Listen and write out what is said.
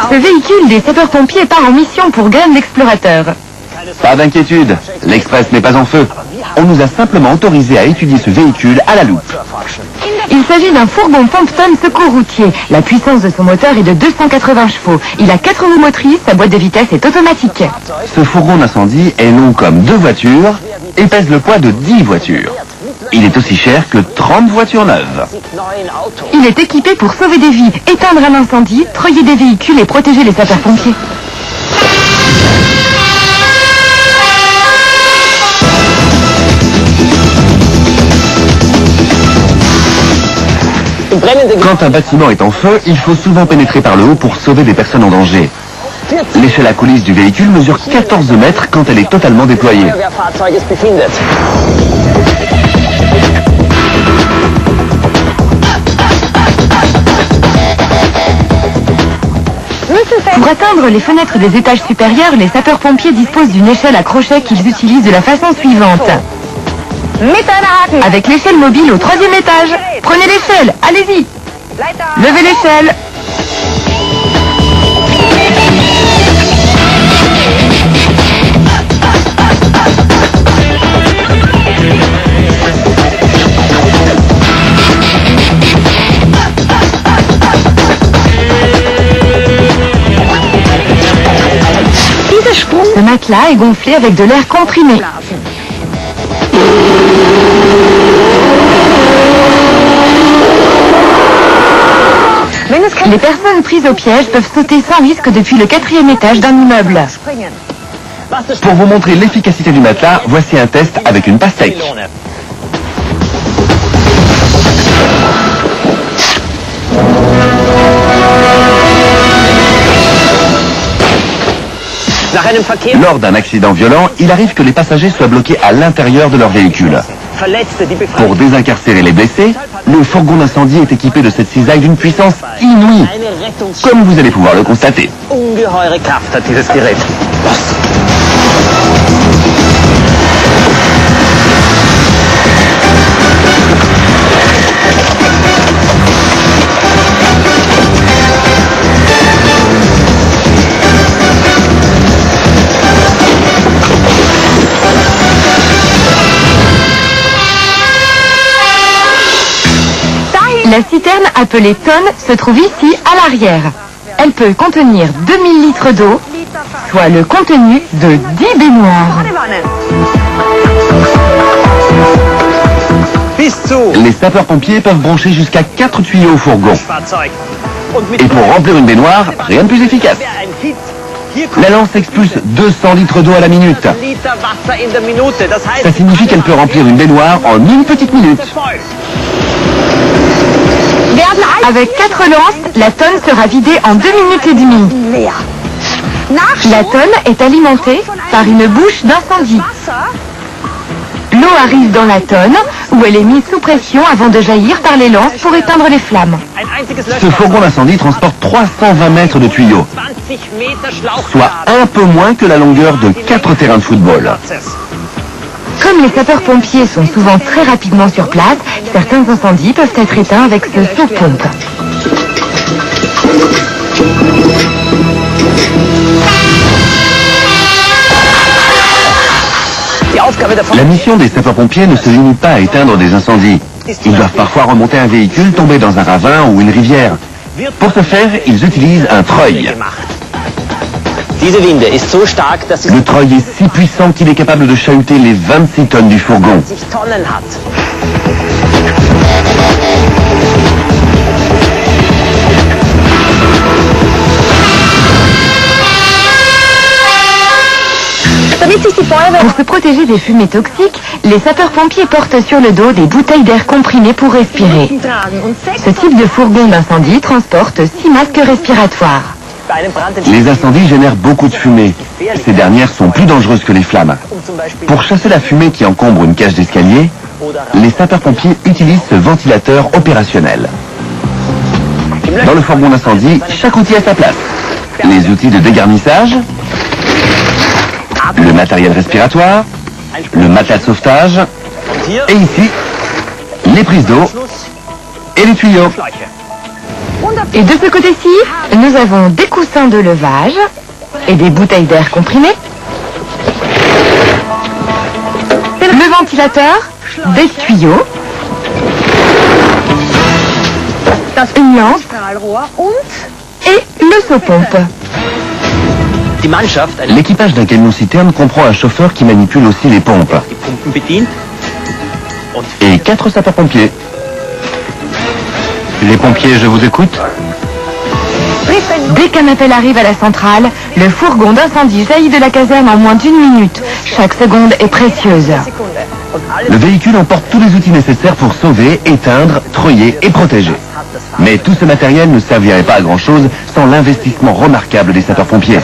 Ce véhicule des sapeurs-pompiers part en mission pour Graham l'explorateur. Pas d'inquiétude, l'Express n'est pas en feu. On nous a simplement autorisé à étudier ce véhicule à la loupe. Il s'agit d'un fourgon Pompton secours routier. La puissance de son moteur est de 280 chevaux. Il a 4 roues motrices, sa boîte de vitesse est automatique. Ce fourgon d'incendie est long comme 2 voitures et pèse le poids de 10 voitures. Il est aussi cher que 30 voitures neuves. Il est équipé pour sauver des vies, éteindre un incendie, treuiller des véhicules et protéger les sapeurs-pompiers. Quand un bâtiment est en feu, il faut souvent pénétrer par le haut pour sauver des personnes en danger. L'échelle à coulisses du véhicule mesure 14 mètres quand elle est totalement déployée. Pour atteindre les fenêtres des étages supérieurs, les sapeurs-pompiers disposent d'une échelle à crochet qu'ils utilisent de la façon suivante. Avec l'échelle mobile au 3e étage. Prenez l'échelle, allez-y. Levez l'échelle. Ce matelas est gonflé avec de l'air comprimé. Les personnes prises au piège peuvent sauter sans risque depuis le 4e étage d'un immeuble. Pour vous montrer l'efficacité du matelas, voici un test avec une pastèque. Lors d'un accident violent, il arrive que les passagers soient bloqués à l'intérieur de leur véhicule. Pour désincarcérer les blessés, le fourgon d'incendie est équipé de cette cisaille d'une puissance inouïe, comme vous allez pouvoir le constater. La citerne appelée tonne se trouve ici à l'arrière. Elle peut contenir 2000 litres d'eau, soit le contenu de 10 baignoires. Les sapeurs-pompiers peuvent brancher jusqu'à 4 tuyaux au fourgon. Et pour remplir une baignoire, rien de plus efficace. La lance expulse 200 litres d'eau à la minute. Ça signifie qu'elle peut remplir une baignoire en une petite minute. Avec 4 lances, la tonne sera vidée en 2 minutes et demie. La tonne est alimentée par une bouche d'incendie. L'eau arrive dans la tonne, où elle est mise sous pression avant de jaillir par les lances pour éteindre les flammes. Ce fourgon d'incendie transporte 320 mètres de tuyaux, soit un peu moins que la longueur de 4 terrains de football. Comme les sapeurs-pompiers sont souvent très rapidement sur place, certains incendies peuvent être éteints avec ce sous-pompe. La mission des sapeurs-pompiers ne se limite pas à éteindre des incendies. Ils doivent parfois remonter un véhicule tombé dans un ravin ou une rivière. Pour ce faire, ils utilisent un treuil. Le treuil est si puissant qu'il est capable de chahuter les 26 tonnes du fourgon. Pour se protéger des fumées toxiques, les sapeurs-pompiers portent sur le dos des bouteilles d'air comprimé pour respirer. Ce type de fourgon d'incendie transporte 6 masques respiratoires. Les incendies génèrent beaucoup de fumée. Ces dernières sont plus dangereuses que les flammes. Pour chasser la fumée qui encombre une cage d'escalier, les sapeurs-pompiers utilisent ce ventilateur opérationnel. Dans le fourgon d'incendie, chaque outil a sa place. Les outils de dégarnissage, le matériel respiratoire, le matelas de sauvetage, et ici, les prises d'eau et les tuyaux. Et de ce côté-ci, nous avons des coussins de levage et des bouteilles d'air comprimé, le ventilateur, des tuyaux, une lampe et le seau-pompe. L'équipage d'un camion-citerne comprend un chauffeur qui manipule aussi les pompes. Et 4 sapeurs-pompiers. Les pompiers, je vous écoute. Dès qu'un appel arrive à la centrale, le fourgon d'incendie jaillit de la caserne en moins d'1 minute. Chaque seconde est précieuse. Le véhicule emporte tous les outils nécessaires pour sauver, éteindre, treuiller et protéger. Mais tout ce matériel ne servirait pas à grand-chose sans l'investissement remarquable des sapeurs-pompiers.